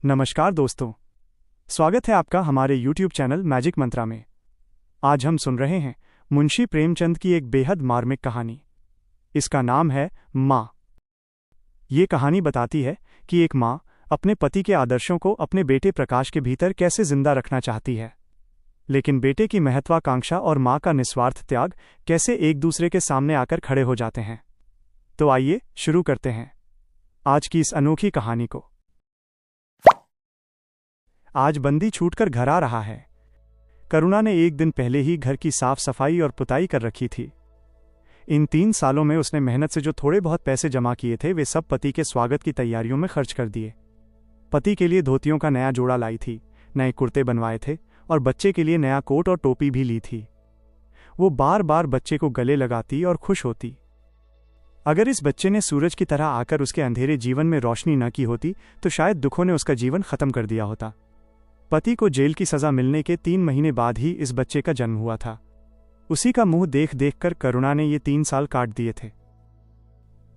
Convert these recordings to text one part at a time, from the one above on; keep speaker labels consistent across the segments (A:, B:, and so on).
A: नमस्कार दोस्तों, स्वागत है आपका हमारे YouTube चैनल मैजिक मंत्रा में। आज हम सुन रहे हैं मुंशी प्रेमचंद की एक बेहद मार्मिक कहानी। इसका नाम है माँ। ये कहानी बताती है कि एक माँ अपने पति के आदर्शों को अपने बेटे प्रकाश के भीतर कैसे जिंदा रखना चाहती है, लेकिन बेटे की महत्वाकांक्षा और माँ का निस्वार्थ त्याग कैसे एक दूसरे के सामने आकर खड़े हो जाते हैं। तो आइए शुरू करते हैं आज की इस अनोखी कहानी को। आज बंदी छूटकर घर आ रहा है। करुणा ने एक दिन पहले ही घर की साफ सफाई और पुताई कर रखी थी। इन 3 सालों में उसने मेहनत से जो थोड़े बहुत पैसे जमा किए थे वे सब पति के स्वागत की तैयारियों में खर्च कर दिए। पति के लिए धोतियों का नया जोड़ा लाई थी, नए कुर्ते बनवाए थे और बच्चे के लिए नया कोट और टोपी भी ली थी। वो बार बार बच्चे को गले लगाती और खुश होती। अगर इस बच्चे ने सूरज की तरह आकर उसके अंधेरे जीवन में रोशनी न की होती तो शायद दुखों ने उसका जीवन खत्म कर दिया होता। पति को जेल की सजा मिलने के 3 महीने बाद ही इस बच्चे का जन्म हुआ था। उसी का मुंह देख देख कर करुणा ने ये 3 साल काट दिए थे।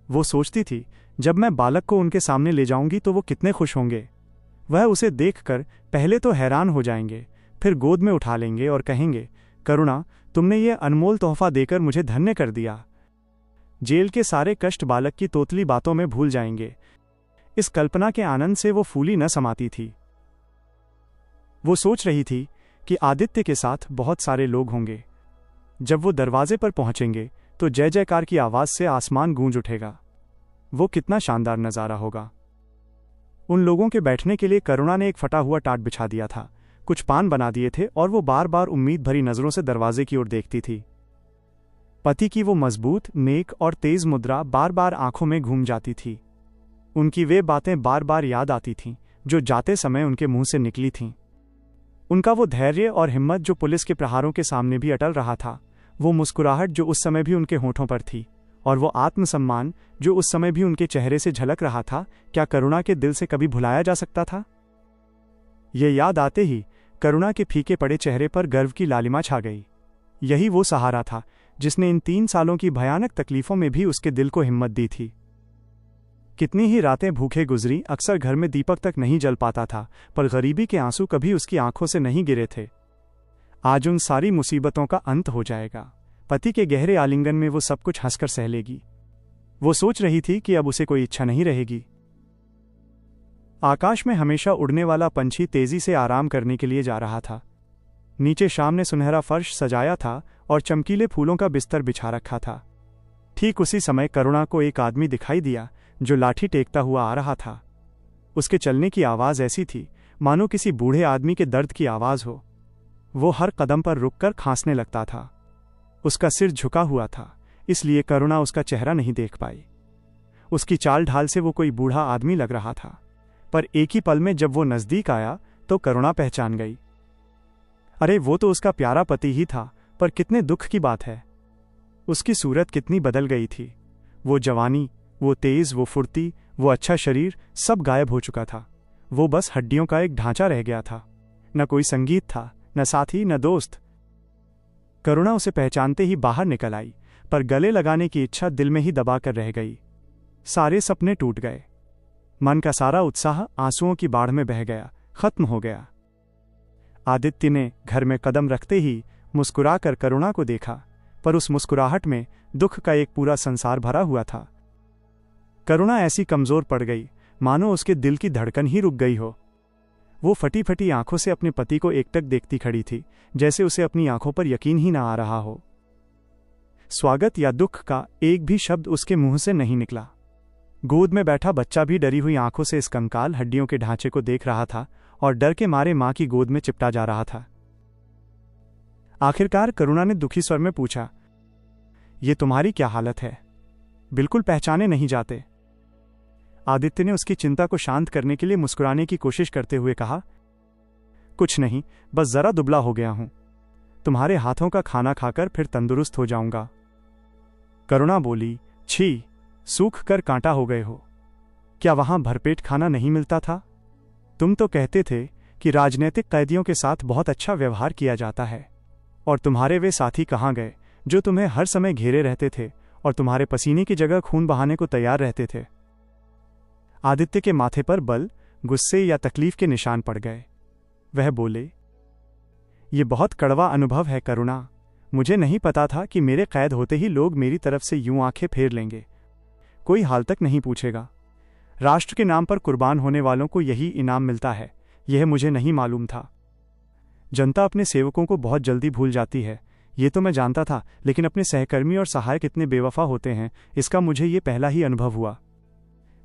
A: वो सोचती थी, जब मैं बालक को उनके सामने ले जाऊंगी तो वो कितने खुश होंगे। वह उसे देखकर पहले तो हैरान हो जाएंगे, फिर गोद में उठा लेंगे और कहेंगे, करुणा, तुमने ये अनमोल तोहफा देकर मुझे धन्य कर दिया। जेल के सारे कष्ट बालक की तोतली बातों में भूल जाएंगे। इस कल्पना के आनंद से वो फूली न समाती थी। वो सोच रही थी कि आदित्य के साथ बहुत सारे लोग होंगे। जब वो दरवाजे पर पहुंचेंगे तो जय जयकार की आवाज से आसमान गूंज उठेगा। वो कितना शानदार नजारा होगा। उन लोगों के बैठने के लिए करुणा ने एक फटा हुआ टाट बिछा दिया था, कुछ पान बना दिए थे और वो बार बार उम्मीद भरी नजरों से दरवाजे की ओर देखती थी। पति की वो मजबूत, नेक और तेज मुद्रा बार बार आंखों में घूम जाती थी। उनकी वे बातें बार बार याद आती थीं जो जाते समय उनके मुंह से निकली थीं। उनका वो धैर्य और हिम्मत जो पुलिस के प्रहारों के सामने भी अटल रहा था, वो मुस्कुराहट जो उस समय भी उनके होठों पर थी, और वो आत्मसम्मान जो उस समय भी उनके चेहरे से झलक रहा था, क्या करुणा के दिल से कभी भुलाया जा सकता था? ये याद आते ही करुणा के फीके पड़े चेहरे पर गर्व की लालिमा छा गई। यही वो सहारा था जिसने इन 3 सालों की भयानक तकलीफों में भी उसके दिल को हिम्मत दी थी। कितनी ही रातें भूखे गुजरी, अक्सर घर में दीपक तक नहीं जल पाता था, पर गरीबी के आंसू कभी उसकी आंखों से नहीं गिरे थे। आज उन सारी मुसीबतों का अंत हो जाएगा। पति के गहरे आलिंगन में वो सब कुछ हंसकर सह लेगी। वो सोच रही थी कि अब उसे कोई इच्छा नहीं रहेगी। आकाश में हमेशा उड़ने वाला पंछी तेजी से आराम करने के लिए जा रहा था। नीचे शाम ने सुनहरा फर्श सजाया था और चमकीले फूलों का बिस्तर बिछा रखा था। ठीक उसी समय करुणा को एक आदमी दिखाई दिया जो लाठी टेकता हुआ आ रहा था। उसके चलने की आवाज ऐसी थी मानो किसी बूढ़े आदमी के दर्द की आवाज हो। वो हर कदम पर रुककर खांसने लगता था। उसका सिर झुका हुआ था, इसलिए करुणा उसका चेहरा नहीं देख पाई। उसकी चाल ढाल से वो कोई बूढ़ा आदमी लग रहा था, पर एक ही पल में जब वो नजदीक आया तो करुणा पहचान गई। अरे, वो तो उसका प्यारा पति ही था, पर कितने दुख की बात है। उसकी सूरत कितनी बदल गई थी। वो जवानी, वो तेज, वो फुर्ती, वो अच्छा शरीर, सब गायब हो चुका था। वो बस हड्डियों का एक ढांचा रह गया था। न कोई संगीत था, न साथी, न दोस्त। करुणा उसे पहचानते ही बाहर निकल आई, पर गले लगाने की इच्छा दिल में ही दबा कर रह गई। सारे सपने टूट गए। मन का सारा उत्साह आंसुओं की बाढ़ में बह गया, खत्म हो गया। आदित्य ने घर में कदम रखते ही मुस्कुराकर करुणा को देखा, पर उस मुस्कुराहट में दुख का एक पूरा संसार भरा हुआ था। करुणा ऐसी कमजोर पड़ गई मानो उसके दिल की धड़कन ही रुक गई हो। वो फटी फटी आंखों से अपने पति को एकटक देखती खड़ी थी, जैसे उसे अपनी आंखों पर यकीन ही ना आ रहा हो। स्वागत या दुख का एक भी शब्द उसके मुंह से नहीं निकला। गोद में बैठा बच्चा भी डरी हुई आंखों से इस कंकाल हड्डियों के ढांचे को देख रहा था और डर के मारे मां की गोद में चिपटा जा रहा था। आखिरकार करुणा ने दुखी स्वर में पूछा, ये तुम्हारी क्या हालत है? बिल्कुल पहचाने नहीं जाते। आदित्य ने उसकी चिंता को शांत करने के लिए मुस्कुराने की कोशिश करते हुए कहा, कुछ नहीं, बस जरा दुबला हो गया हूं। तुम्हारे हाथों का खाना खाकर फिर तंदुरुस्त हो जाऊंगा। करुणा बोली, छी, सूख कर कांटा हो गए हो। क्या वहां भरपेट खाना नहीं मिलता था? तुम तो कहते थे कि राजनीतिक कैदियों के साथ बहुत अच्छा व्यवहार किया जाता है, और तुम्हारे वे साथी कहाँ गए जो तुम्हें हर समय घेरे रहते थे और तुम्हारे पसीने की जगह खून बहाने को तैयार रहते थे। आदित्य के माथे पर बल, गुस्से या तकलीफ के निशान पड़ गए। वह बोले, ये बहुत कड़वा अनुभव है करुणा। मुझे नहीं पता था कि मेरे कैद होते ही लोग मेरी तरफ से यूं आंखें फेर लेंगे। कोई हाल तक नहीं पूछेगा। राष्ट्र के नाम पर कुर्बान होने वालों को यही इनाम मिलता है, यह मुझे नहीं मालूम था। जनता अपने सेवकों को बहुत जल्दी भूल जाती है, ये तो मैं जानता था, लेकिन अपने सहकर्मी और सहायक इतने बेवफा होते हैं, इसका मुझे ये पहला ही अनुभव हुआ।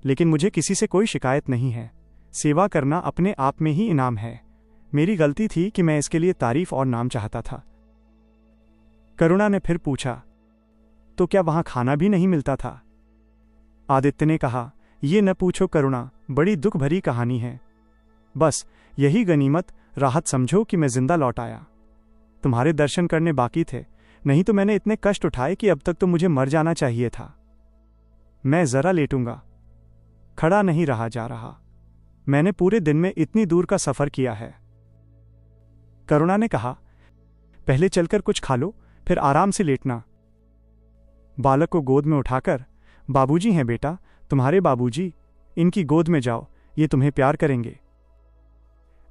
A: लेकिन मुझे किसी से कोई शिकायत नहीं है। सेवा करना अपने आप में ही इनाम है। मेरी गलती थी कि मैं इसके लिए तारीफ और नाम चाहता था। करुणा ने फिर पूछा, तो क्या वहां खाना भी नहीं मिलता था? आदित्य ने कहा, ये न पूछो करुणा, बड़ी दुख भरी कहानी है। बस यही गनीमत राहत समझो कि मैं जिंदा लौट आया। तुम्हारे दर्शन करने बाकी थे, नहीं तो मैंने इतने कष्ट उठाए कि अब तक तो मुझे मर जाना चाहिए था। मैं जरा लेटूंगा। खड़ा नहीं रहा जा रहा। मैंने पूरे दिन में इतनी दूर का सफर किया है। करुणा ने कहा, पहले चलकर कुछ खा लो, फिर आराम से लेटना। बालक को गोद में उठाकर, बाबूजी हैं बेटा, तुम्हारे बाबूजी, इनकी गोद में जाओ, ये तुम्हें प्यार करेंगे।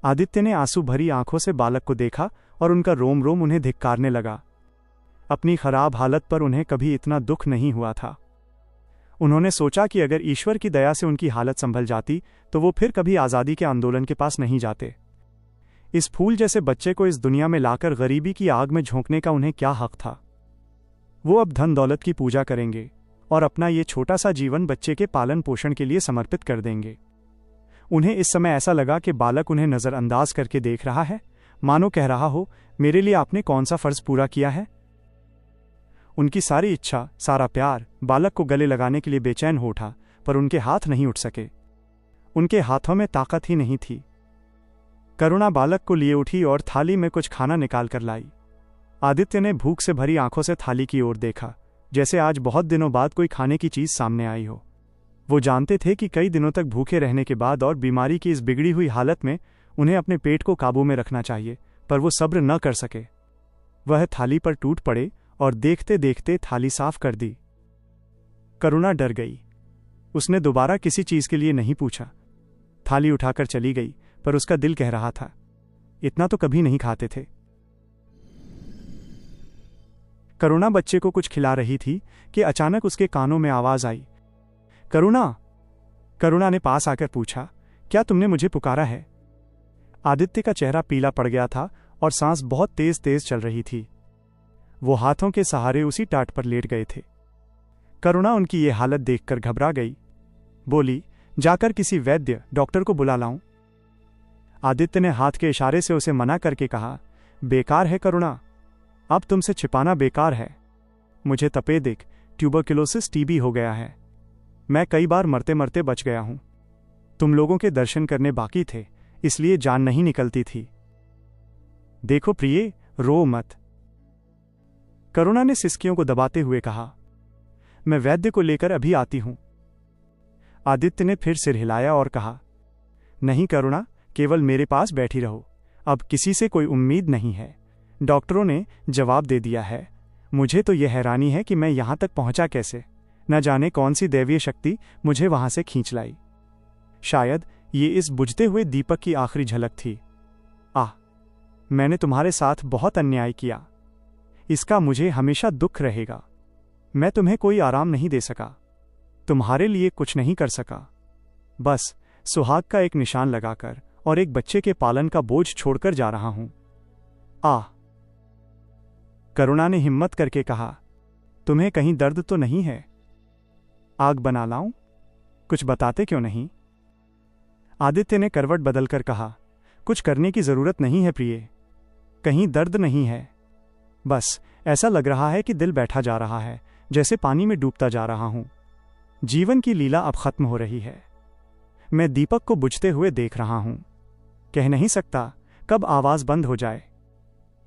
A: आदित्य ने आंसू भरी आंखों से बालक को देखा और उनका रोम रोम उन्हें धिक्कारने लगा। अपनी खराब हालत पर उन्हें कभी इतना दुख नहीं हुआ था। उन्होंने सोचा कि अगर ईश्वर की दया से उनकी हालत संभल जाती तो वो फिर कभी आज़ादी के आंदोलन के पास नहीं जाते। इस फूल जैसे बच्चे को इस दुनिया में लाकर गरीबी की आग में झोंकने का उन्हें क्या हक था? वो अब धन दौलत की पूजा करेंगे और अपना ये छोटा सा जीवन बच्चे के पालन पोषण के लिए समर्पित कर देंगे। उन्हें इस समय ऐसा लगा कि बालक उन्हें नज़रअंदाज करके देख रहा है, मानो कह रहा हो, मेरे लिए आपने कौन सा फर्ज पूरा किया है? उनकी सारी इच्छा, सारा प्यार बालक को गले लगाने के लिए बेचैन हो उठा, पर उनके हाथ नहीं उठ सके। उनके हाथों में ताकत ही नहीं थी। करुणा बालक को लिए उठी और थाली में कुछ खाना निकाल कर लाई। आदित्य ने भूख से भरी आंखों से थाली की ओर देखा, जैसे आज बहुत दिनों बाद कोई खाने की चीज सामने आई हो। वो जानते थे कि कई दिनों तक भूखे रहने के बाद और बीमारी की इस बिगड़ी हुई हालत में उन्हें अपने पेट को काबू में रखना चाहिए, पर वो सब्र न कर सके। वह थाली पर टूट पड़े और देखते देखते थाली साफ कर दी। करुणा डर गई। उसने दोबारा किसी चीज के लिए नहीं पूछा। थाली उठाकर चली गई, पर उसका दिल कह रहा था, इतना तो कभी नहीं खाते थे। करुणा बच्चे को कुछ खिला रही थी कि अचानक उसके कानों में आवाज आई, करुणा। करुणा ने पास आकर पूछा, क्या तुमने मुझे पुकारा है? आदित्य का चेहरा पीला पड़ गया था और सांस बहुत तेज तेज चल रही थी। वो हाथों के सहारे उसी टाट पर लेट गए थे। करुणा उनकी ये हालत देखकर घबरा गई। बोली, जाकर किसी वैद्य डॉक्टर को बुला लाऊं? आदित्य ने हाथ के इशारे से उसे मना करके कहा, बेकार है करुणा, अब तुमसे छिपाना बेकार है। मुझे तपेदिक, ट्यूबरक्लोसिस, टीबी हो गया है। मैं कई बार मरते मरते बच गया हूं। तुम लोगों के दर्शन करने बाकी थे, इसलिए जान नहीं निकलती थी। देखो प्रिय, रो मत। करुणा ने सिसकियों को दबाते हुए कहा, मैं वैद्य को लेकर अभी आती हूं। आदित्य ने फिर सिर हिलाया और कहा, नहीं करुणा, केवल मेरे पास बैठी रहो, अब किसी से कोई उम्मीद नहीं है। डॉक्टरों ने जवाब दे दिया है। मुझे तो यह हैरानी है कि मैं यहां तक पहुंचा कैसे। न जाने कौन सी दैवीय शक्ति मुझे वहां से खींच लाई। शायद ये इस बुझते हुए दीपक की आखिरी झलक थी। मैंने तुम्हारे साथ बहुत अन्याय किया, इसका मुझे हमेशा दुख रहेगा। मैं तुम्हें कोई आराम नहीं दे सका, तुम्हारे लिए कुछ नहीं कर सका। बस सुहाग का एक निशान लगाकर और एक बच्चे के पालन का बोझ छोड़कर जा रहा हूं। करुणा ने हिम्मत करके कहा, तुम्हें कहीं दर्द तो नहीं है? आग बना लाऊं? कुछ बताते क्यों नहीं? आदित्य ने करवट बदलकर कहा, कुछ करने की जरूरत नहीं है प्रिय, कहीं दर्द नहीं है। बस ऐसा लग रहा है कि दिल बैठा जा रहा है, जैसे पानी में डूबता जा रहा हूं। जीवन की लीला अब खत्म हो रही है। मैं दीपक को बुझते हुए देख रहा हूं। कह नहीं सकता कब आवाज बंद हो जाए।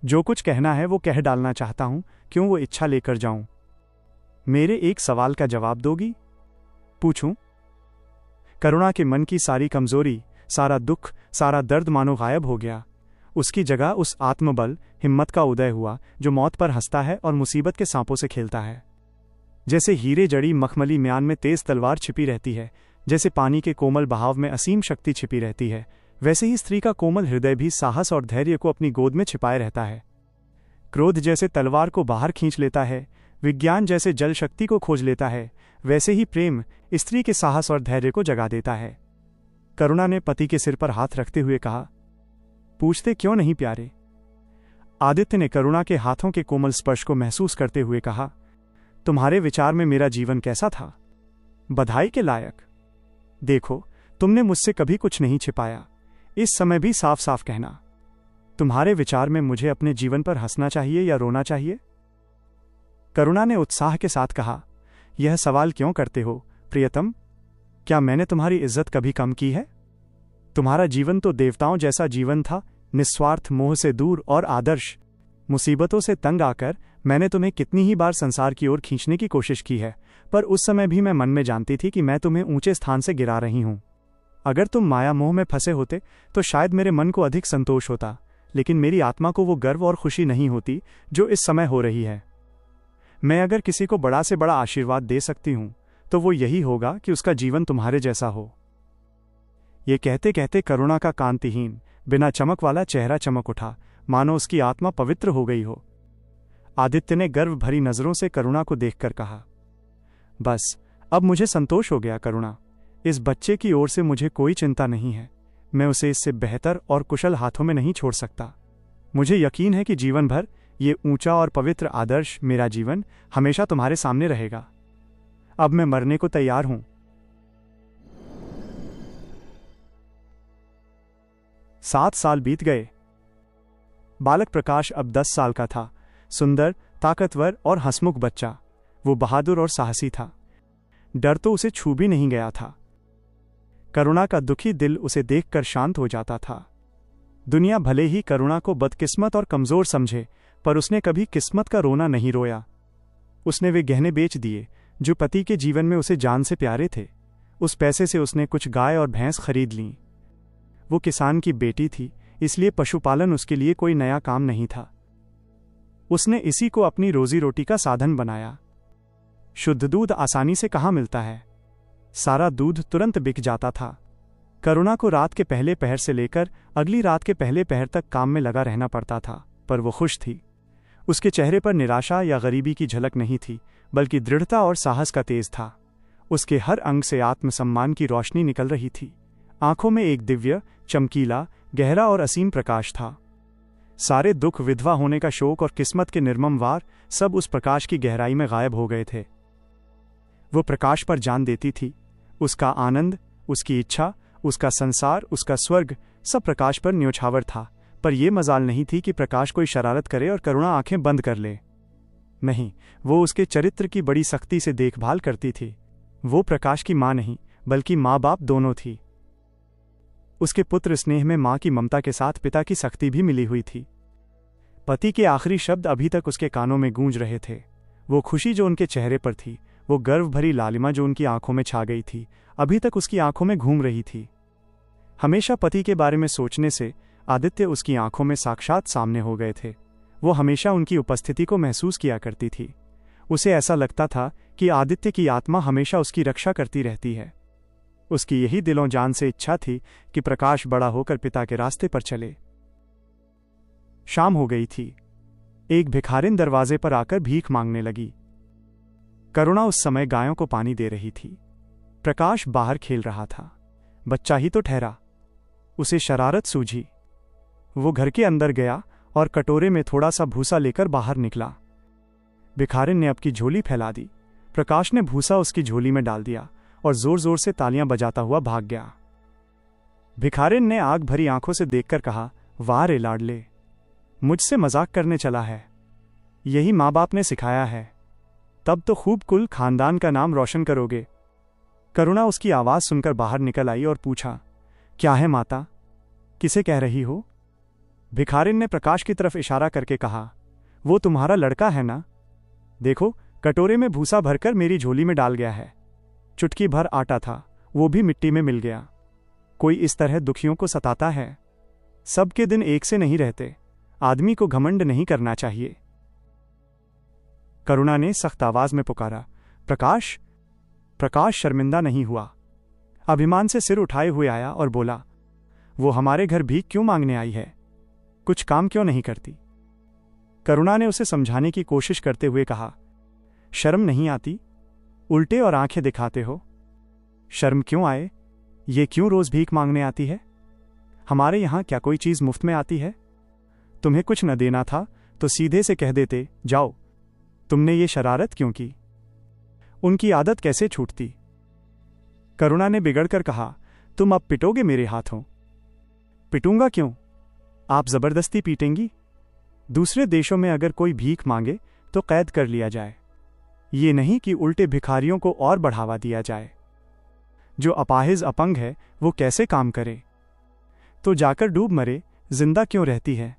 A: जो कुछ कहना है वो कह डालना चाहता हूं, क्यों वो इच्छा लेकर जाऊं। मेरे एक सवाल का जवाब दोगी? पूछूं? करुणा के मन की सारी कमजोरी, सारा दुख, सारा दर्द मानो गायब हो गया। उसकी जगह उस आत्मबल, हिम्मत का उदय हुआ जो मौत पर हंसता है और मुसीबत के सांपों से खेलता है। जैसे हीरे जड़ी मखमली म्यान में तेज तलवार छिपी रहती है, जैसे पानी के कोमल बहाव में असीम शक्ति छिपी रहती है, वैसे ही स्त्री का कोमल हृदय भी साहस और धैर्य को अपनी गोद में छिपाए रहता है। क्रोध जैसे तलवार को बाहर खींच लेता है, विज्ञान जैसे जल शक्ति को खोज लेता है, वैसे ही प्रेम स्त्री के साहस और धैर्य को जगा देता है। करुणा ने पति के सिर पर हाथ रखते हुए कहा, पूछते क्यों नहीं प्यारे? आदित्य ने करुणा के हाथों के कोमल स्पर्श को महसूस करते हुए कहा, तुम्हारे विचार में मेरा जीवन कैसा था? बधाई के लायक। देखो, तुमने मुझसे कभी कुछ नहीं छिपाया, इस समय भी साफ साफ कहना। तुम्हारे विचार में मुझे अपने जीवन पर हंसना चाहिए या रोना चाहिए? करुणा ने उत्साह के साथ कहा, यह सवाल क्यों करते हो प्रियतम? क्या मैंने तुम्हारी इज्जत कभी कम की है? तुम्हारा जीवन तो देवताओं जैसा जीवन था, निस्वार्थ, मोह से दूर और आदर्श। मुसीबतों से तंग आकर मैंने तुम्हें कितनी ही बार संसार की ओर खींचने की कोशिश की है, पर उस समय भी मैं मन में जानती थी कि मैं तुम्हें ऊंचे स्थान से गिरा रही हूं। अगर तुम माया मोह में फंसे होते तो शायद मेरे मन को अधिक संतोष होता, लेकिन मेरी आत्मा को वो गर्व और खुशी नहीं होती जो इस समय हो रही है। मैं अगर किसी को बड़ा से बड़ा आशीर्वाद दे सकती हूं तो वो यही होगा कि उसका जीवन तुम्हारे जैसा हो। ये कहते कहते करुणा का कांतिहीन, बिना चमक वाला चेहरा चमक उठा, मानो उसकी आत्मा पवित्र हो गई हो। आदित्य ने गर्व भरी नजरों से करुणा को देखकर कहा, बस अब मुझे संतोष हो गया करुणा। इस बच्चे की ओर से मुझे कोई चिंता नहीं है। मैं उसे इससे बेहतर और कुशल हाथों में नहीं छोड़ सकता। मुझे यकीन है कि जीवन भर ये ऊंचा और पवित्र आदर्श, मेरा जीवन, हमेशा तुम्हारे सामने रहेगा। अब मैं मरने को तैयार हूं। 7 साल बीत गए। बालक प्रकाश अब 10 साल का था। सुंदर, ताकतवर और हंसमुख बच्चा। वो बहादुर और साहसी था। डर तो उसे छू भी नहीं गया था। करुणा का दुखी दिल उसे देखकर शांत हो जाता था। दुनिया भले ही करुणा को बदकिस्मत और कमजोर समझे, पर उसने कभी किस्मत का रोना नहीं रोया। उसने वे गहने बेच दिए जो पति के जीवन में उसे जान से प्यारे थे। उस पैसे से उसने कुछ गाय और भैंस खरीद लीं। वो किसान की बेटी थी, इसलिए पशुपालन उसके लिए कोई नया काम नहीं था। उसने इसी को अपनी रोजी रोटी का साधन बनाया। शुद्ध दूध आसानी से कहाँ मिलता है? सारा दूध तुरंत बिक जाता था। करुणा को रात के पहले पहर से लेकर अगली रात के पहले पहर तक काम में लगा रहना पड़ता था, पर वो खुश थी। उसके चेहरे पर निराशा या गरीबी की झलक नहीं थी, बल्कि दृढ़ता और साहस का तेज था। उसके हर अंग से आत्मसम्मान की रोशनी निकल रही थी। आंखों में एक दिव्य, चमकीला, गहरा और असीम प्रकाश था। सारे दुख, विधवा होने का शोक और किस्मत के निर्मम वार, सब उस प्रकाश की गहराई में गायब हो गए थे। वो प्रकाश पर जान देती थी। उसका आनंद, उसकी इच्छा, उसका संसार, उसका स्वर्ग, सब प्रकाश पर न्योछावर था। पर यह मजाल नहीं थी कि प्रकाश कोई शरारत करे और करुणा आंखें बंद कर ले। नहीं, वो उसके चरित्र की बड़ी सख्ती से देखभाल करती थी। वो प्रकाश की मां नहीं, बल्कि माँ बाप दोनों थी। उसके पुत्र स्नेह में मां की ममता के साथ पिता की सख्ती भी मिली हुई थी। पति के आखिरी शब्द अभी तक उसके कानों में गूंज रहे थे। वो खुशी जो उनके चेहरे पर थी, वो गर्व भरी लालिमा जो उनकी आंखों में छा गई थी, अभी तक उसकी आंखों में घूम रही थी। हमेशा पति के बारे में सोचने से आदित्य उसकी आंखों में साक्षात सामने हो गए थे। वो हमेशा उनकी उपस्थिति को महसूस किया करती थी। उसे ऐसा लगता था कि आदित्य की आत्मा हमेशा उसकी रक्षा करती रहती है। उसकी यही दिलों जान से इच्छा थी कि प्रकाश बड़ा होकर पिता के रास्ते पर चले। शाम हो गई थी। एक भिखारिन दरवाजे पर आकर भीख मांगने लगी। करुणा उस समय गायों को पानी दे रही थी। प्रकाश बाहर खेल रहा था। बच्चा ही तो ठहरा। उसे शरारत सूझी। वो घर के अंदर गया और कटोरे में थोड़ा सा भूसा लेकर बाहर निकला। भिखारिन ने अपनी झोली फैला दी। प्रकाश ने भूसा उसकी झोली में डाल दिया और जोर जोर से तालियां बजाता हुआ भाग गया। भिखारिन ने आग भरी आंखों से देखकर कहा, वाह रे लाडले, मुझसे मजाक करने चला है। यही माँ बाप ने सिखाया है। तब तो खूब कुल खानदान का नाम रोशन करोगे। करुणा उसकी आवाज सुनकर बाहर निकल आई और पूछा, क्या है माता, किसे कह रही हो? भिखारिन ने प्रकाश की तरफ इशारा करके कहा, वो तुम्हारा लड़का है ना? देखो, कटोरे में भूसा भरकर मेरी झोली में डाल गया है। चुटकी भर आटा था, वो भी मिट्टी में मिल गया। कोई इस तरह दुखियों को सताता है? सबके दिन एक से नहीं रहते। आदमी को घमंड नहीं करना चाहिए। करुणा ने सख्त आवाज में पुकारा, प्रकाश। प्रकाश शर्मिंदा नहीं हुआ। अभिमान से सिर उठाए हुए आया और बोला, वो हमारे घर भीख क्यों मांगने आई है? कुछ काम क्यों नहीं करती? करुणा ने उसे समझाने की कोशिश करते हुए कहा, शर्म नहीं आती? उल्टे और आंखें दिखाते हो। शर्म क्यों आए? ये क्यों रोज भीख मांगने आती है? हमारे यहां क्या कोई चीज मुफ्त में आती है? तुम्हें कुछ न देना था तो सीधे से कह देते, जाओ। तुमने ये शरारत क्यों की? उनकी आदत कैसे छूटती? करुणा ने बिगड़कर कहा, तुम अब पिटोगे मेरे हाथों? पिटूंगा क्यों? आप जबरदस्ती पीटेंगी? दूसरे देशों में अगर कोई भीख मांगे तो कैद कर लिया जाए, ये नहीं कि उल्टे भिखारियों को और बढ़ावा दिया जाए। जो अपाहिज अपंग है वो कैसे काम करे? तो जाकर डूब मरे, जिंदा क्यों रहती है?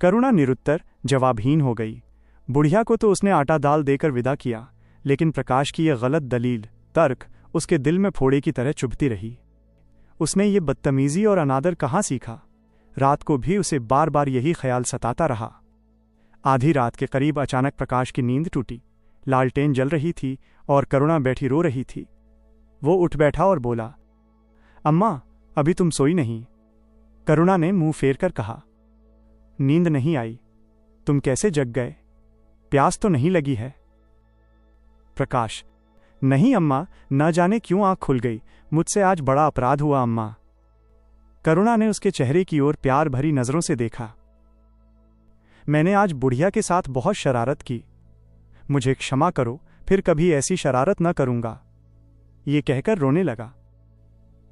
A: करुणा निरुत्तर जवाबहीन हो गई। बुढ़िया को तो उसने आटा दाल देकर विदा किया, लेकिन प्रकाश की यह गलत दलील, तर्क उसके दिल में फोड़े की तरह चुभती रही। उसने ये बदतमीजी और अनादर कहाँ सीखा? रात को भी उसे बार बार यही ख्याल सताता रहा। आधी रात के करीब अचानक प्रकाश की नींद टूटी। लालटेन जल रही थी और करुणा बैठी रो रही थी। वो उठ बैठा और बोला, अम्मा, अभी तुम सोई नहीं? करुणा ने मुंह फेर कर कहा, नींद नहीं आई। तुम कैसे जग गए? प्यास तो नहीं लगी है? प्रकाश, नहीं अम्मा, न जाने क्यों आंख खुल गई। मुझसे आज बड़ा अपराध हुआ अम्मा। करुणा ने उसके चेहरे की ओर प्यार भरी नजरों से देखा। मैंने आज बुढ़िया के साथ बहुत शरारत की। मुझे क्षमा करो, फिर कभी ऐसी शरारत न करूंगा। ये कहकर रोने लगा।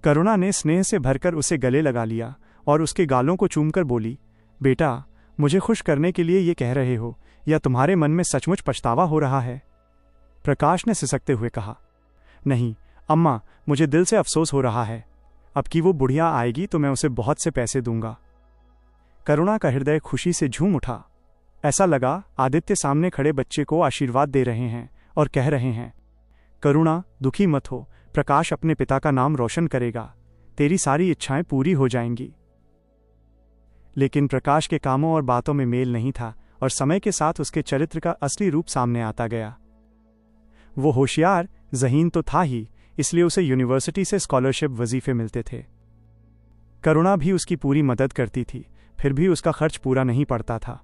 A: करुणा ने स्नेह से भरकर उसे गले लगा लिया और उसके गालों को चूमकर बोली, बेटा, मुझे खुश करने के लिए ये कह रहे हो या तुम्हारे मन में सचमुच पछतावा हो रहा है? प्रकाश ने सिसकते हुए कहा, नहीं अम्मा, मुझे दिल से अफसोस हो रहा है। अब की वो बुढ़िया आएगी तो मैं उसे बहुत से पैसे दूंगा। करुणा का हृदय खुशी से झूम उठा। ऐसा लगा आदित्य सामने खड़े बच्चे को आशीर्वाद दे रहे हैं और कह रहे हैं, करुणा, दुखी मत हो, प्रकाश अपने पिता का नाम रोशन करेगा, तेरी सारी इच्छाएं पूरी हो जाएंगी। लेकिन प्रकाश के कामों और बातों में मेल नहीं था और समय के साथ उसके चरित्र का असली रूप सामने आता गया। वो होशियार, ज़हीन तो था ही, इसलिए उसे यूनिवर्सिटी से स्कॉलरशिप वजीफे मिलते थे। करुणा भी उसकी पूरी मदद करती थी, फिर भी उसका खर्च पूरा नहीं पड़ता था।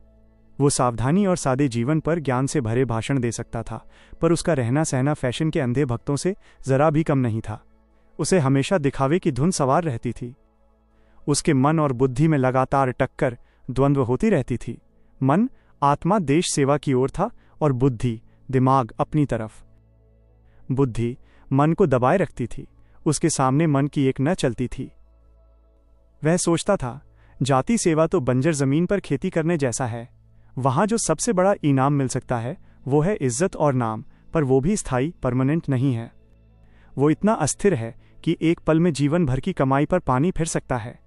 A: वो सावधानी और सादे जीवन पर ज्ञान से भरे भाषण दे सकता था, पर उसका रहना सहना फैशन के अंधे भक्तों से जरा भी कम नहीं था। उसे हमेशा दिखावे की धुन सवार रहती थी। उसके मन और बुद्धि में लगातार टक्कर, द्वंद्व होती रहती थी। मन, आत्मा देश सेवा की ओर था और बुद्धि, दिमाग अपनी तरफ। बुद्धि मन को दबाए रखती थी। उसके सामने मन की एक न चलती थी। वह सोचता था, जाति सेवा तो बंजर जमीन पर खेती करने जैसा है। वहां जो सबसे बड़ा इनाम मिल सकता है वो है इज्जत और नाम, पर वो भी स्थायी, परमानेंट नहीं है। वो इतना अस्थिर है कि एक पल में जीवन भर की कमाई पर पानी फिर सकता है।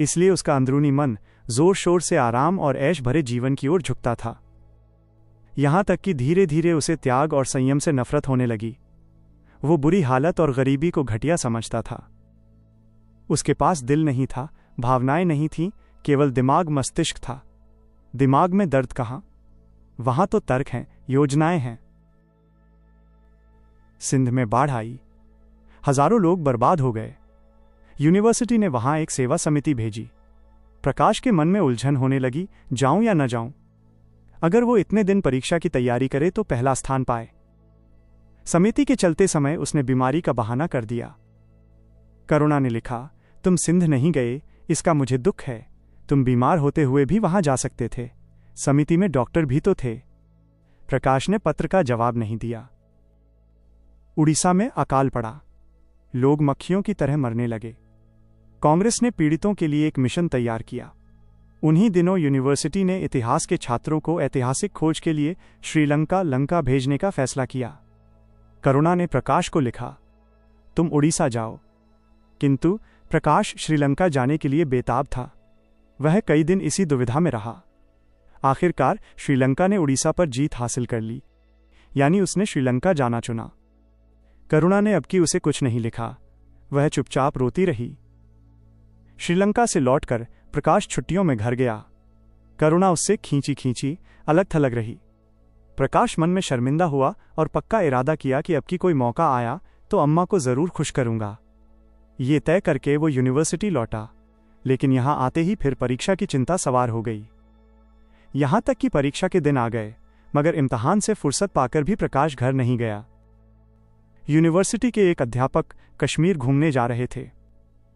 A: इसलिए उसका अंदरूनी मन जोर शोर से आराम और ऐश भरे जीवन की ओर झुकता था। यहां तक कि धीरे धीरे उसे त्याग और संयम से नफरत होने लगी। वो बुरी हालत और गरीबी को घटिया समझता था। उसके पास दिल नहीं था, भावनाएं नहीं थीं, केवल दिमाग, मस्तिष्क था। दिमाग में दर्द कहां? वहां तो तर्क हैं, योजनाएं हैं। सिंध में बाढ़ आई, हजारों लोग बर्बाद हो गए। यूनिवर्सिटी ने वहां एक सेवा समिति भेजी। प्रकाश के मन में उलझन होने लगी, जाऊं या न जाऊं। अगर वो इतने दिन परीक्षा की तैयारी करे तो पहला स्थान पाए। समिति के चलते समय उसने बीमारी का बहाना कर दिया। करुणा ने लिखा, तुम सिंध नहीं गए, इसका मुझे दुख है। तुम बीमार होते हुए भी वहां जा सकते थे। समिति में डॉक्टर भी तो थे। प्रकाश ने पत्र का जवाब नहीं दिया। उड़ीसा में अकाल पड़ा। लोग मक्खियों की तरह मरने लगे। कांग्रेस ने पीड़ितों के लिए एक मिशन तैयार किया। उन्हीं दिनों यूनिवर्सिटी ने इतिहास के छात्रों को ऐतिहासिक खोज के लिए श्रीलंका भेजने का फैसला किया। करुणा ने प्रकाश को लिखा, तुम उड़ीसा जाओ। किंतु प्रकाश श्रीलंका जाने के लिए बेताब था। वह कई दिन इसी दुविधा में रहा। आखिरकार श्रीलंका ने उड़ीसा पर जीत हासिल कर ली, यानी उसने श्रीलंका जाना चुना। करुणा ने अब की उसे कुछ नहीं लिखा। वह चुपचाप रोती रही। श्रीलंका से लौटकर प्रकाश छुट्टियों में घर गया। करुणा उससे खींची खींची अलग थलग रही। प्रकाश मन में शर्मिंदा हुआ और पक्का इरादा किया कि अब की कोई मौका आया तो अम्मा को ज़रूर खुश करूंगा। ये तय करके वो यूनिवर्सिटी लौटा, लेकिन यहाँ आते ही फिर परीक्षा की चिंता सवार हो गई। यहाँ तक कि परीक्षा के दिन आ गए, मगर इम्तहान से फुर्सत पाकर भी प्रकाश घर नहीं गया। यूनिवर्सिटी के एक अध्यापक कश्मीर घूमने जा रहे थे।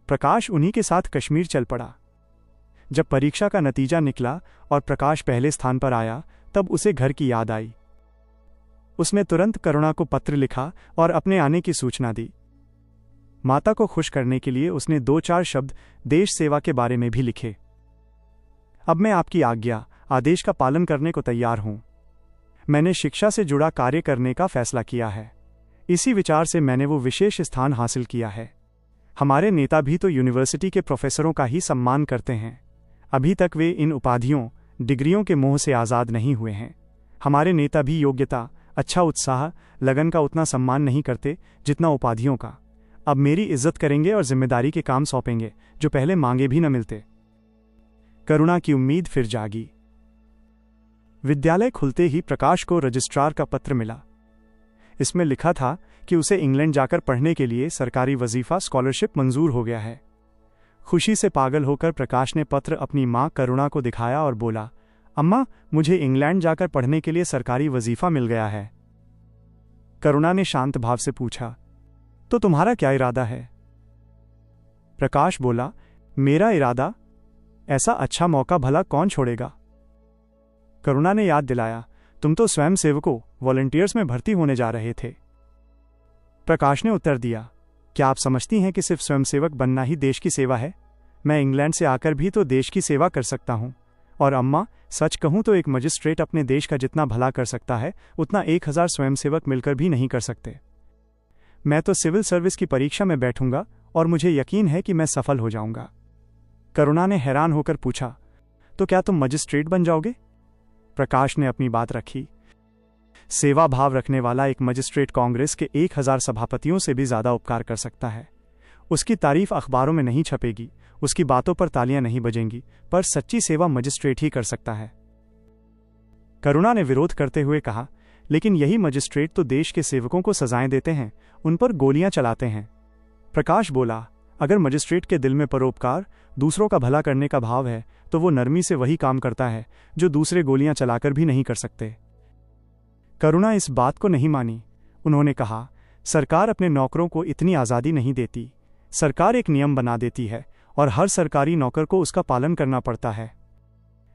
A: प्रकाश उन्हीं के साथ कश्मीर चल पड़ा। जब परीक्षा का नतीजा निकला और प्रकाश पहले स्थान पर आया, तब उसे घर की याद आई। उसने तुरंत करुणा को पत्र लिखा और अपने आने की सूचना दी। माता को खुश करने के लिए उसने 2-4 शब्द देश सेवा के बारे में भी लिखे। अब मैं आपकी आज्ञा, आदेश का पालन करने को तैयार हूं। मैंने शिक्षा से जुड़ा कार्य करने का फैसला किया है। इसी विचार से मैंने वो विशेष स्थान हासिल किया है। हमारे नेता भी तो यूनिवर्सिटी के प्रोफेसरों का ही सम्मान करते हैं। अभी तक वे इन उपाधियों, डिग्रियों के मोह से आज़ाद नहीं हुए हैं। हमारे नेता भी योग्यता, अच्छा उत्साह, लगन का उतना सम्मान नहीं करते जितना उपाधियों का। अब मेरी इज्जत करेंगे और जिम्मेदारी के काम सौंपेंगे जो पहले मांगे भी न मिलते। करुणा की उम्मीद फिर जागी। विद्यालय खुलते ही प्रकाश को रजिस्ट्रार का पत्र मिला। इसमें लिखा था कि उसे इंग्लैंड जाकर पढ़ने के लिए सरकारी वजीफा स्कॉलरशिप मंजूर हो गया है। खुशी से पागल होकर प्रकाश ने पत्र अपनी मां करुणा को दिखाया और बोला, अम्मा, मुझे इंग्लैंड जाकर पढ़ने के लिए सरकारी वजीफा मिल गया है। करुणा ने शांत भाव से पूछा, तो तुम्हारा क्या इरादा है? प्रकाश बोला, मेरा इरादा? ऐसा अच्छा मौका भला कौन छोड़ेगा? करुणा ने याद दिलाया, तुम तो स्वयं सेवकों, वॉलंटियर्स में भर्ती होने जा रहे थे। प्रकाश ने उत्तर दिया, क्या आप समझती हैं कि सिर्फ स्वयंसेवक बनना ही देश की सेवा है? मैं इंग्लैंड से आकर भी तो देश की सेवा कर सकता हूं। और अम्मा, सच कहूं तो एक मजिस्ट्रेट अपने देश का जितना भला कर सकता है, उतना 1000 स्वयंसेवक मिलकर भी नहीं कर सकते। मैं तो सिविल सर्विस की परीक्षा में बैठूंगा और मुझे यकीन है कि मैं सफल हो जाऊंगा। करुणा ने हैरान होकर पूछा, तो क्या तुम मजिस्ट्रेट बन जाओगे? प्रकाश ने अपनी बात रखी। सेवा भाव रखने वाला एक मजिस्ट्रेट कांग्रेस के 1000 सभापतियों से भी ज्यादा उपकार कर सकता है। उसकी तारीफ अखबारों में नहीं छपेगी, उसकी बातों पर तालियां नहीं बजेंगी, पर सच्ची सेवा मजिस्ट्रेट ही कर सकता है। करुणा ने विरोध करते हुए कहा, लेकिन यही मजिस्ट्रेट तो देश के सेवकों को सजाएं देते हैं, उन पर गोलियां चलाते हैं। प्रकाश बोला, अगर मजिस्ट्रेट के दिल में परोपकार, दूसरों का भला करने का भाव है, तो वो नरमी से वही काम करता है जो दूसरे गोलियां चलाकर भी नहीं कर सकते। करुणा इस बात को नहीं मानी। उन्होंने कहा, सरकार अपने नौकरों को इतनी आज़ादी नहीं देती। सरकार एक नियम बना देती है और हर सरकारी नौकर को उसका पालन करना पड़ता है।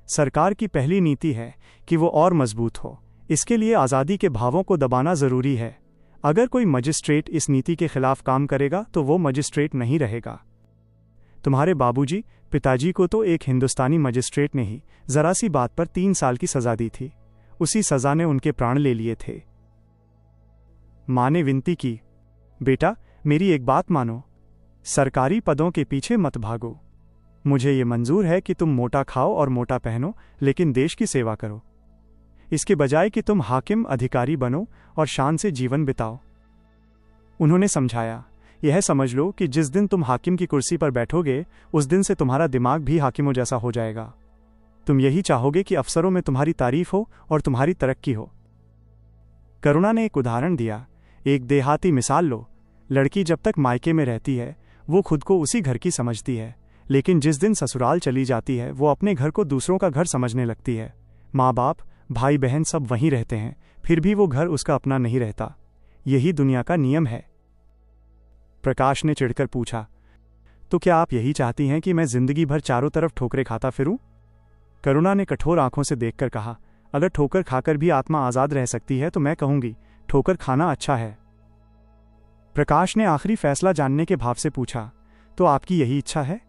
A: सरकार की पहली नीति है कि वो और मजबूत हो। इसके लिए आज़ादी के भावों को दबाना ज़रूरी है। अगर कोई मजिस्ट्रेट इस नीति के खिलाफ काम करेगा तो वो मजिस्ट्रेट नहीं रहेगा। तुम्हारे बाबूजी, पिताजी को तो एक हिंदुस्तानी मजिस्ट्रेट ने ही जरा सी बात पर 3 साल की सजा दी थी। उसी सजा ने उनके प्राण ले लिए थे। मां ने विनती की, बेटा, मेरी एक बात मानो। सरकारी पदों के पीछे मत भागो। मुझे ये मंजूर है कि तुम मोटा खाओ और मोटा पहनो, लेकिन देश की सेवा करो। इसके बजाय कि तुम हाकिम अधिकारी बनो और शान से जीवन बिताओ। उन्होंने समझाया, यह समझ लो कि जिस दिन तुम हाकिम की कुर्सी पर बैठोगे, उस दिन से तुम्हारा दिमाग भी हाकिमों जैसा हो जाएगा। तुम यही चाहोगे कि अफसरों में तुम्हारी तारीफ हो और तुम्हारी तरक्की हो। करुणा ने एक उदाहरण दिया, एक देहाती मिसाल लो। लड़की जब तक मायके में रहती है, वो खुद को उसी घर की समझती है, लेकिन जिस दिन ससुराल चली जाती है, वो अपने घर को दूसरों का घर समझने लगती है। माँ बाप, भाई बहन सब वहीं रहते हैं, फिर भी वो घर उसका अपना नहीं रहता। यही दुनिया का नियम है। प्रकाश ने चिढ़कर पूछा, तो क्या आप यही चाहती हैं कि मैं जिंदगी भर चारों तरफ ठोकरें खाता फिरूं? करुणा ने कठोर आंखों से देखकर कहा, अगर ठोकर खाकर भी आत्मा आजाद रह सकती है तो मैं कहूंगी, ठोकर खाना अच्छा है। प्रकाश ने आखिरी फैसला जानने के भाव से पूछा, तो आपकी यही इच्छा है?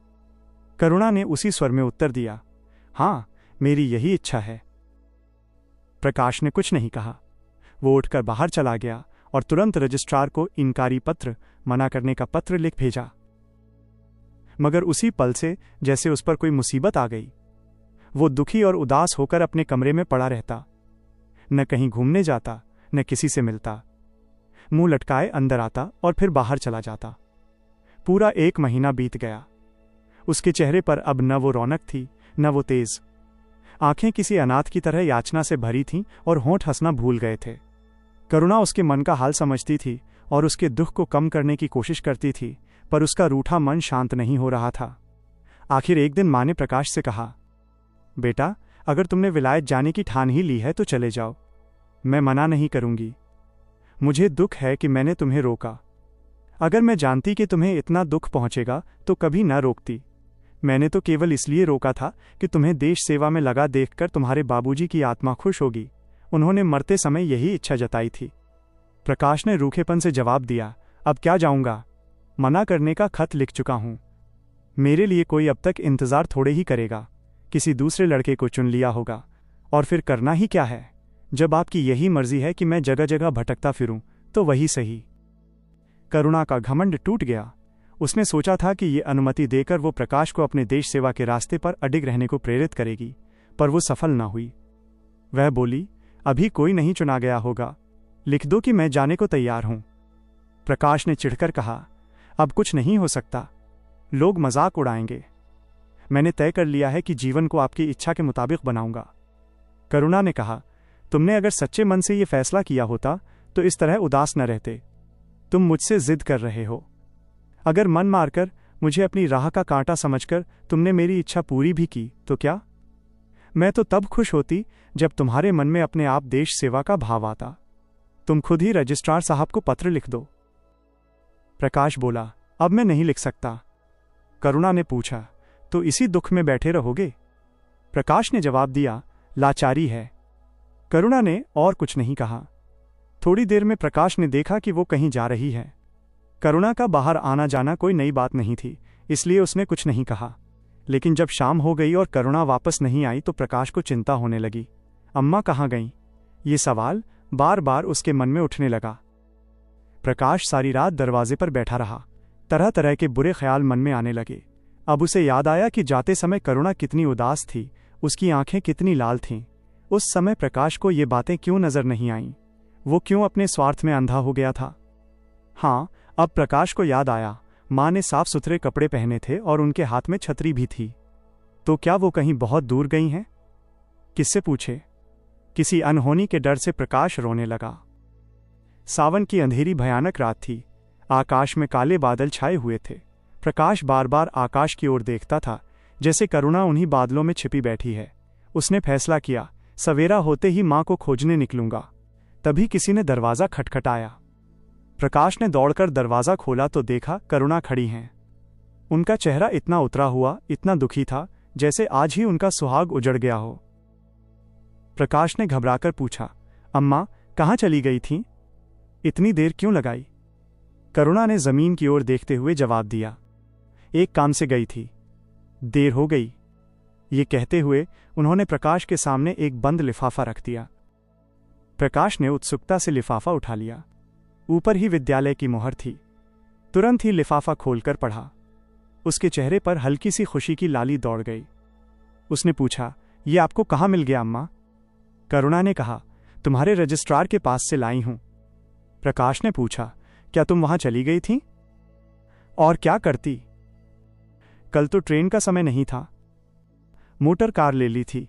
A: करुणा ने उसी स्वर में उत्तर दिया, हाँ, मेरी यही इच्छा है। प्रकाश ने कुछ नहीं कहा। वो उठकर बाहर चला गया और तुरंत रजिस्ट्रार को इनकारी पत्र, मना करने का पत्र लिख भेजा। मगर उसी पल से जैसे उस पर कोई मुसीबत आ गई। वो दुखी और उदास होकर अपने कमरे में पड़ा रहता। न कहीं घूमने जाता, न किसी से मिलता। मुंह लटकाए अंदर आता और फिर बाहर चला जाता। पूरा 1 महीना बीत गया। उसके चेहरे पर अब न वो रौनक थी, न वो तेज। आंखें किसी अनाथ की तरह याचना से भरी थीं और होंठ हंसना भूल गए थे। करुणा उसके मन का हाल समझती थी और उसके दुख को कम करने की कोशिश करती थी, पर उसका रूठा मन शांत नहीं हो रहा था। आखिर एक दिन माँ ने प्रकाश से कहा, बेटा, अगर तुमने विलायत जाने की ठान ही ली है तो चले जाओ, मैं मना नहीं करूंगी। मुझे दुख है कि मैंने तुम्हें रोका। अगर मैं जानती कि तुम्हें इतना दुख पहुंचेगा तो कभी न रोकती। मैंने तो केवल इसलिए रोका था कि तुम्हें देश सेवा में लगा देखकर तुम्हारे बाबूजी की आत्मा खुश होगी। उन्होंने मरते समय यही इच्छा जताई थी। प्रकाश ने रूखेपन से जवाब दिया, अब क्या जाऊंगा, मना करने का खत लिख चुका हूं। मेरे लिए कोई अब तक इंतजार थोड़े ही करेगा, किसी दूसरे लड़के को चुन लिया होगा, और फिर करना ही क्या है। जब आपकी यही मर्जी है कि मैं जगह जगह भटकता फिरूं तो वही सही। करुणा का घमंड टूट गया। उसने सोचा था कि ये अनुमति देकर वो प्रकाश को अपने देश सेवा के रास्ते पर अडिग रहने को प्रेरित करेगी, पर वो सफल न हुई। वह बोली, अभी कोई नहीं चुना गया होगा, लिख दो कि मैं जाने को तैयार हूं। प्रकाश ने चिढ़कर कहा, अब कुछ नहीं हो सकता, लोग मजाक उड़ाएंगे। मैंने तय कर लिया है कि जीवन को आपकी इच्छा के मुताबिक बनाऊंगा। करुणा ने कहा, तुमने अगर सच्चे मन से यह फैसला किया होता तो इस तरह उदास न रहते। तुम मुझसे जिद कर रहे हो। अगर मन मारकर मुझे अपनी राह का कांटा समझकर तुमने मेरी इच्छा पूरी भी की तो क्या? मैं तो तब खुश होती जब तुम्हारे मन में अपने आप देश सेवा का भाव आता। तुम खुद ही रजिस्ट्रार साहब को पत्र लिख दो। प्रकाश बोला, अब मैं नहीं लिख सकता। करुणा ने पूछा, तो इसी दुख में बैठे रहोगे? प्रकाश ने जवाब दिया, लाचारी है। करुणा ने और कुछ नहीं कहा। थोड़ी देर में प्रकाश ने देखा कि वो कहीं जा रही है। करुणा का बाहर आना जाना कोई नई बात नहीं थी, इसलिए उसने कुछ नहीं कहा। लेकिन जब शाम हो गई और करुणा वापस नहीं आई तो प्रकाश को चिंता होने लगी। अम्मा कहाँ गईं? ये सवाल बार बार उसके मन में उठने लगा। प्रकाश सारी रात दरवाजे पर बैठा रहा। तरह तरह के बुरे ख्याल मन में आने लगे। अब उसे याद आया कि जाते समय करुणा कितनी उदास थी, उसकी आंखें कितनी लाल थीं। उस समय प्रकाश को ये बातें क्यों नजर नहीं आईं? वो क्यों अपने स्वार्थ में अंधा हो गया था? हाँ, अब प्रकाश को याद आया, माँ ने साफ सुथरे कपड़े पहने थे और उनके हाथ में छतरी भी थी। तो क्या वो कहीं बहुत दूर गई हैं? किससे पूछे? किसी अनहोनी के डर से प्रकाश रोने लगा। सावन की अंधेरी भयानक रात थी। आकाश में काले बादल छाए हुए थे। प्रकाश बार बार आकाश की ओर देखता था, जैसे करुणा उन्हीं बादलों में छिपी बैठी है। उसने फैसला किया, सवेरा होते ही माँ को खोजने निकलूंगा। तभी किसी ने दरवाजा खटखटाया। प्रकाश ने दौड़कर दरवाजा खोला तो देखा करुणा खड़ी हैं। उनका चेहरा इतना उतरा हुआ, इतना दुखी था, जैसे आज ही उनका सुहाग उजड़ गया हो। प्रकाश ने घबराकर पूछा, अम्मा कहाँ चली गई थीं? इतनी देर क्यों लगाई? करुणा ने जमीन की ओर देखते हुए जवाब दिया, एक काम से गई थी, देर हो गई। ये कहते हुए उन्होंने प्रकाश के सामने एक बंद लिफाफा रख दिया। प्रकाश ने उत्सुकता से लिफाफा उठा लिया। ऊपर ही विद्यालय की मोहर थी। तुरंत ही लिफाफा खोलकर पढ़ा। उसके चेहरे पर हल्की सी खुशी की लाली दौड़ गई। उसने पूछा, ये आपको कहाँ मिल गया अम्मा? करुणा ने कहा, तुम्हारे रजिस्ट्रार के पास से लाई हूं। प्रकाश ने पूछा, क्या तुम वहां चली गई थी? और क्या करती? कल तो ट्रेन का समय नहीं था, मोटर कार ले ली थी।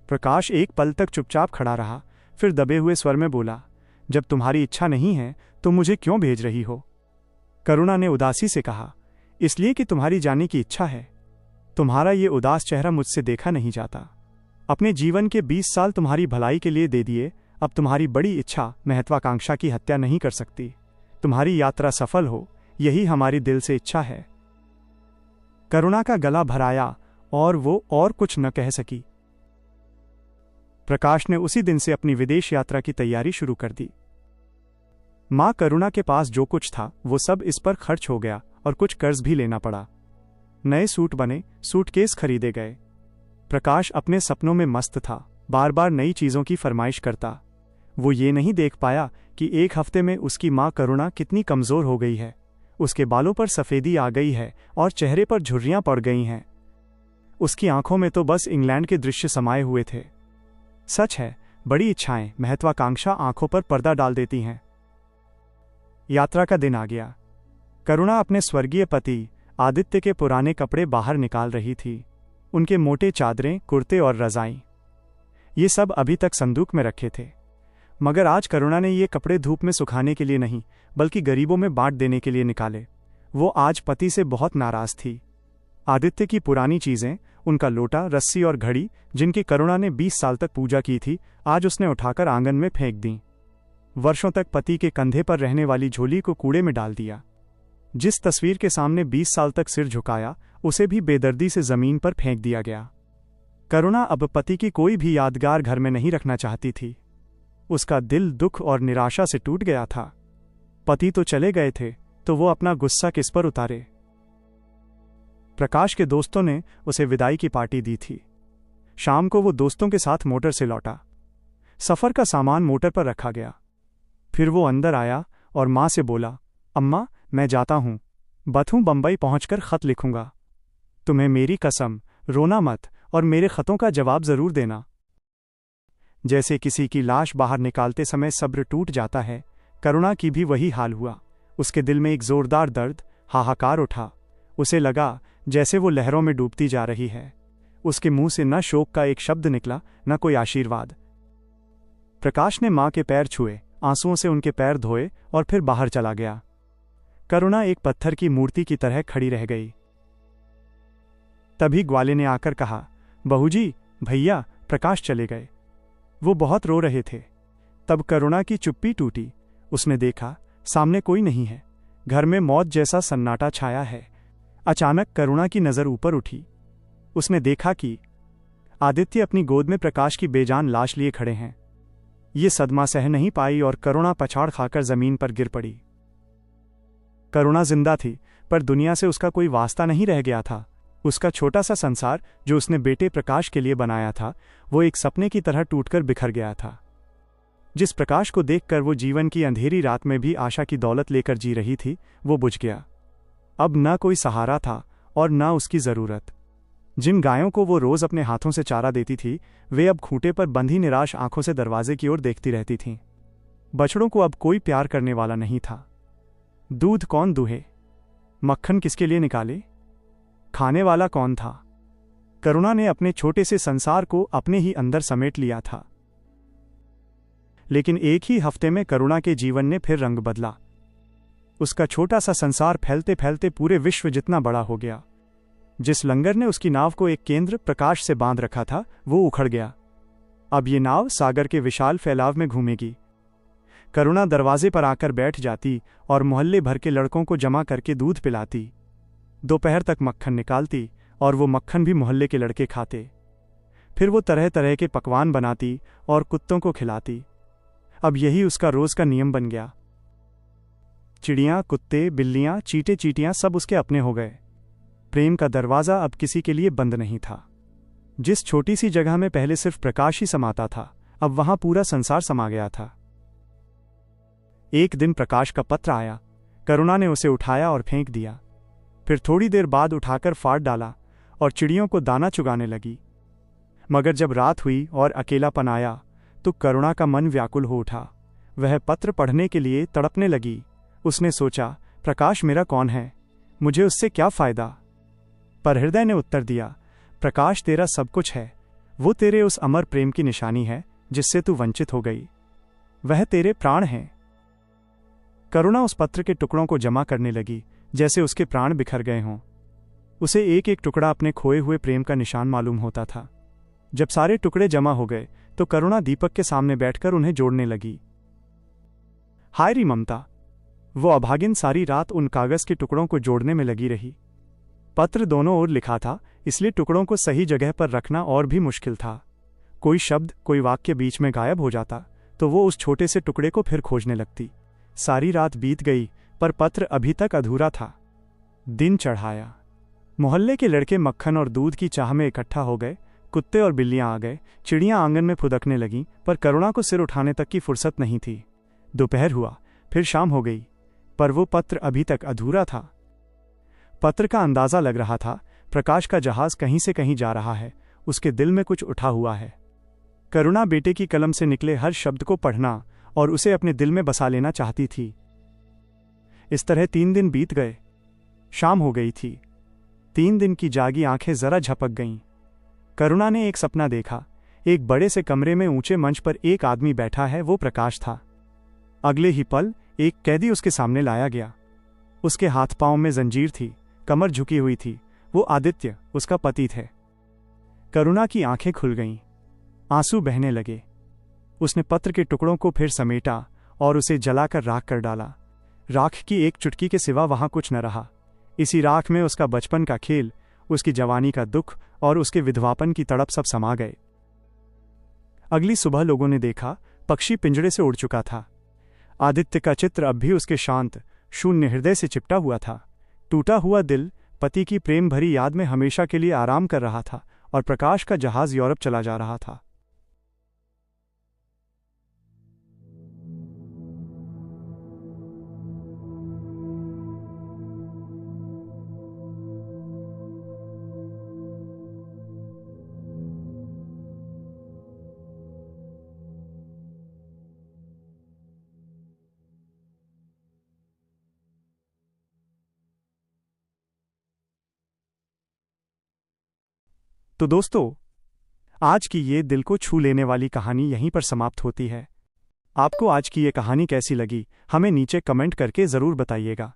A: प्रकाश एक पल तक चुपचाप खड़ा रहा, फिर दबे हुए स्वर में बोला, जब तुम्हारी इच्छा नहीं है तो मुझे क्यों भेज रही हो? करुणा ने उदासी से कहा, इसलिए कि तुम्हारी जाने की इच्छा है। तुम्हारा ये उदास चेहरा मुझसे देखा नहीं जाता। अपने जीवन के 20 साल तुम्हारी भलाई के लिए दे दिए, अब तुम्हारी बड़ी इच्छा महत्वाकांक्षा की हत्या नहीं कर सकती। तुम्हारी यात्रा सफल हो, यही हमारी दिल से इच्छा है। करुणा का गला भराया और वो और कुछ न कह सकी। प्रकाश ने उसी दिन से अपनी विदेश यात्रा की तैयारी शुरू कर दी। मां करुणा के पास जो कुछ था वो सब इस पर खर्च हो गया और कुछ कर्ज भी लेना पड़ा। नए सूट बने, सूटकेस खरीदे गए। प्रकाश अपने सपनों में मस्त था, बार बार नई चीजों की फरमाइश करता। वो ये नहीं देख पाया कि एक हफ्ते में उसकी मां करुणा कितनी कमजोर हो गई है। उसके बालों पर सफेदी आ गई है और चेहरे पर झुर्रियां पड़ गई हैं। उसकी आंखों में तो बस इंग्लैंड के दृश्य समाये हुए थे। सच है, बड़ी इच्छाएं, महत्वाकांक्षा आंखों पर पर्दा डाल देती हैं। यात्रा का दिन आ गया। करुणा अपने स्वर्गीय पति आदित्य के पुराने कपड़े बाहर निकाल रही थी। उनके मोटे चादरें, कुर्ते और रजाई, ये सब अभी तक संदूक में रखे थे। मगर आज करुणा ने ये कपड़े धूप में सुखाने के लिए नहीं बल्कि गरीबों में बांट देने के लिए निकाले। वो आज पति से बहुत नाराज थी। आदित्य की पुरानी चीजें, उनका लोटा, रस्सी और घड़ी, जिनकी करुणा ने 20 साल तक पूजा की थी, आज उसने उठाकर आंगन में फेंक दी। वर्षों तक पति के कंधे पर रहने वाली झोली को कूड़े में डाल दिया। जिस तस्वीर के सामने 20 साल तक सिर झुकाया, उसे भी बेदर्दी से जमीन पर फेंक दिया गया। करुणा अब पति की कोई भी यादगार घर में नहीं रखना चाहती थी। उसका दिल दुख और निराशा से टूट गया था। पति तो चले गए थे, तो वो अपना गुस्सा किस पर उतारे। प्रकाश के दोस्तों ने उसे विदाई की पार्टी दी थी। शाम को वो दोस्तों के साथ मोटर से लौटा। सफर का सामान मोटर पर रखा गया। फिर वो अंदर आया और मां से बोला, अम्मा, मैं जाता हूं, बथूं बंबई पहुंचकर खत लिखूंगा। तुम्हें मेरी कसम, रोना मत और मेरे खतों का जवाब जरूर देना। जैसे किसी की लाश बाहर निकालते समय सब्र टूट जाता है, करुणा की भी वही हाल हुआ। उसके दिल में एक जोरदार दर्द, हाहाकार उठा। उसे लगा जैसे वो लहरों में डूबती जा रही है। उसके मुंह से न शोक का एक शब्द निकला, न कोई आशीर्वाद। प्रकाश ने मां के पैर छुए, आंसुओं से उनके पैर धोए और फिर बाहर चला गया। करुणा एक पत्थर की मूर्ति की तरह खड़ी रह गई। तभी ग्वाले ने आकर कहा, बहूजी, भैया प्रकाश चले गए। वो बहुत रो रहे थे। तब करुणा की चुप्पी टूटी। उसने देखा सामने कोई नहीं है। घर में मौत जैसा सन्नाटा छाया है। अचानक करुणा की नजर ऊपर उठी। उसने देखा कि आदित्य अपनी गोद में प्रकाश की बेजान लाश लिए खड़े हैं। ये सदमा सह नहीं पाई और करुणा पछाड़ खाकर जमीन पर गिर पड़ी। करुणा जिंदा थी, पर दुनिया से उसका कोई वास्ता नहीं रह गया था। उसका छोटा सा संसार जो उसने बेटे प्रकाश के लिए बनाया था, वो एक सपने की तरह टूटकर बिखर गया था। जिस प्रकाश को देखकर वो जीवन की अंधेरी रात में भी आशा की दौलत लेकर जी रही थी, वो बुझ गया। अब न कोई सहारा था और न उसकी जरूरत। जिन गायों को वो रोज अपने हाथों से चारा देती थी, वे अब खूंटे पर बंधी निराश आंखों से दरवाजे की ओर देखती रहती थीं। बछड़ों को अब कोई प्यार करने वाला नहीं था। दूध कौन दूहे? मक्खन किसके लिए निकाले? खाने वाला कौन था? करुणा ने अपने छोटे से संसार को अपने ही अंदर समेट लिया था। लेकिन एक ही हफ्ते में करुणा के जीवन ने फिर रंग बदला। उसका छोटा सा संसार फैलते फैलते पूरे विश्व जितना बड़ा हो गया। जिस लंगर ने उसकी नाव को एक केंद्र प्रकाश से बांध रखा था, वो उखड़ गया। अब ये नाव सागर के विशाल फैलाव में घूमेगी। करुणा दरवाजे पर आकर बैठ जाती और मोहल्ले भर के लड़कों को जमा करके दूध पिलाती। दोपहर तक मक्खन निकालती और वो मक्खन भी मोहल्ले के लड़के खाते। फिर वो तरह तरह के पकवान बनाती और कुत्तों को खिलाती। अब यही उसका रोज का नियम बन गया। चिड़ियां, कुत्ते, बिल्लियां, चींटे चींटियां सब उसके अपने हो गए। प्रेम का दरवाजा अब किसी के लिए बंद नहीं था। जिस छोटी सी जगह में पहले सिर्फ प्रकाश ही समाता था, अब वहां पूरा संसार समा गया था। एक दिन प्रकाश का पत्र आया। करुणा ने उसे उठाया और फेंक दिया। फिर थोड़ी देर बाद उठाकर फाड़ डाला और चिड़ियों को दाना चुगाने लगी। मगर जब रात हुई और अकेलापन आया, तो करुणा का मन व्याकुल हो उठा। वह पत्र पढ़ने के लिए तड़पने लगी। उसने सोचा, प्रकाश मेरा कौन है? मुझे उससे क्या फायदा? पर हृदय ने उत्तर दिया, प्रकाश तेरा सब कुछ है। वो तेरे उस अमर प्रेम की निशानी है जिससे तू वंचित हो गई। वह तेरे प्राण हैं। करुणा उस पत्र के टुकड़ों को जमा करने लगी, जैसे उसके प्राण बिखर गए हों। उसे एक एक टुकड़ा अपने खोए हुए प्रेम का निशान मालूम होता था। जब सारे टुकड़े जमा हो गए, तो करुणा दीपक के सामने बैठकर उन्हें जोड़ने लगी। हाय री ममता! वो अभागिन सारी रात उन कागज के टुकड़ों को जोड़ने में लगी रही। पत्र दोनों ओर लिखा था, इसलिए टुकड़ों को सही जगह पर रखना और भी मुश्किल था। कोई शब्द, कोई वाक्य बीच में गायब हो जाता, तो वो उस छोटे से टुकड़े को फिर खोजने लगती। सारी रात बीत गई, पर पत्र अभी तक अधूरा था। दिन चढ़ाया। मोहल्ले के लड़के मक्खन और दूध की चाह में इकट्ठा हो गए। कुत्ते और बिल्लियां आ गए। चिड़ियां आंगन में फुदकने लगीं, पर करुणा को सिर उठाने तक की फुर्सत नहीं थी। दोपहर हुआ, फिर शाम हो गई, पर वो पत्र अभी तक अधूरा था। पत्र का अंदाजा लग रहा था, प्रकाश का जहाज कहीं से कहीं जा रहा है। उसके दिल में कुछ उठा हुआ है। करुणा बेटे की कलम से निकले हर शब्द को पढ़ना और उसे अपने दिल में बसा लेना चाहती थी। इस तरह 3 दिन बीत गए। शाम हो गई थी। 3 दिन की जागी आंखें जरा झपक गईं। करुणा ने एक सपना देखा। एक बड़े से कमरे में ऊंचे मंच पर एक आदमी बैठा है, वो प्रकाश था। अगले ही पल एक कैदी उसके सामने लाया गया। उसके हाथ पांव में जंजीर थी, कमर झुकी हुई थी। वो आदित्य, उसका पति थे। करुणा की आंखें खुल गईं, आंसू बहने लगे। उसने पत्र के टुकड़ों को फिर समेटा और उसे जलाकर राख कर डाला। राख की एक चुटकी के सिवा वहां कुछ न रहा। इसी राख में उसका बचपन का खेल, उसकी जवानी का दुख और उसके विधवापन की तड़प सब समा गए। अगली सुबह लोगों ने देखा, पक्षी पिंजड़े से उड़ चुका था। आदित्य का चित्र अब भी उसके शांत, शून्य हृदय से चिपटा हुआ था। टूटा हुआ दिल पति की प्रेम भरी याद में हमेशा के लिए आराम कर रहा था और प्रकाश का जहाज यूरोप चला जा रहा था। तो दोस्तों, आज की ये दिल को छू लेने वाली कहानी यहीं पर समाप्त होती है। आपको आज की ये कहानी कैसी लगी, हमें नीचे कमेंट करके ज़रूर बताइएगा।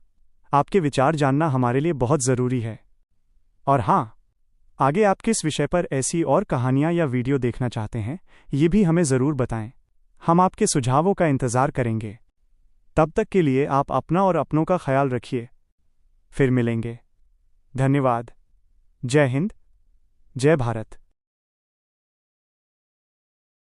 A: आपके विचार जानना हमारे लिए बहुत ज़रूरी है। और हाँ, आगे आप किस विषय पर ऐसी और कहानियाँ या वीडियो देखना चाहते हैं, ये भी हमें ज़रूर बताएं। हम आपके सुझावों का इंतज़ार करेंगे। तब तक के लिए आप अपना और अपनों का ख्याल रखिए। फिर मिलेंगे। धन्यवाद। जय हिंद, जय भारत।